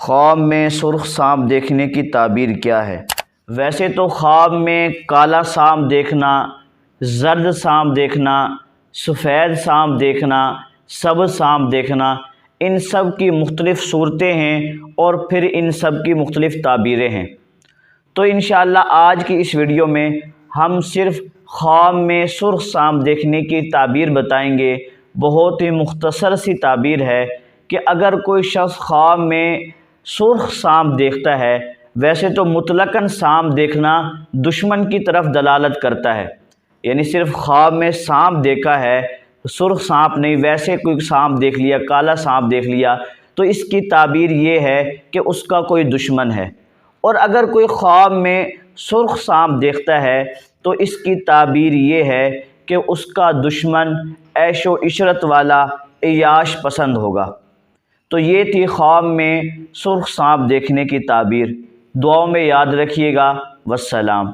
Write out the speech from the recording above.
خواب میں سرخ سانپ دیکھنے کی تعبیر کیا ہے؟ ویسے تو خواب میں کالا سانپ دیکھنا، زرد سانپ دیکھنا، سفید سانپ دیکھنا، سبز سانپ دیکھنا، ان سب کی مختلف صورتیں ہیں اور پھر ان سب کی مختلف تعبیریں ہیں۔ تو انشاءاللہ آج کی اس ویڈیو میں ہم صرف خواب میں سرخ سانپ دیکھنے کی تعبیر بتائیں گے۔ بہت ہی مختصر سی تعبیر ہے کہ اگر کوئی شخص خواب میں سرخ سانپ دیکھتا ہے، ویسے تو مطلقاً سانپ دیکھنا دشمن کی طرف دلالت کرتا ہے، یعنی صرف خواب میں سانپ دیکھا ہے، سرخ سانپ نہیں، ویسے کوئی سانپ دیکھ لیا، کالا سانپ دیکھ لیا، تو اس کی تعبیر یہ ہے کہ اس کا کوئی دشمن ہے۔ اور اگر کوئی خواب میں سرخ سانپ دیکھتا ہے تو اس کی تعبیر یہ ہے کہ اس کا دشمن عیش و عشرت والا، عیاش پسند ہوگا۔ تو یہ تھی خواب میں سرخ سانپ دیکھنے کی تعبیر۔ دعاؤں میں یاد رکھیے گا۔ والسلام۔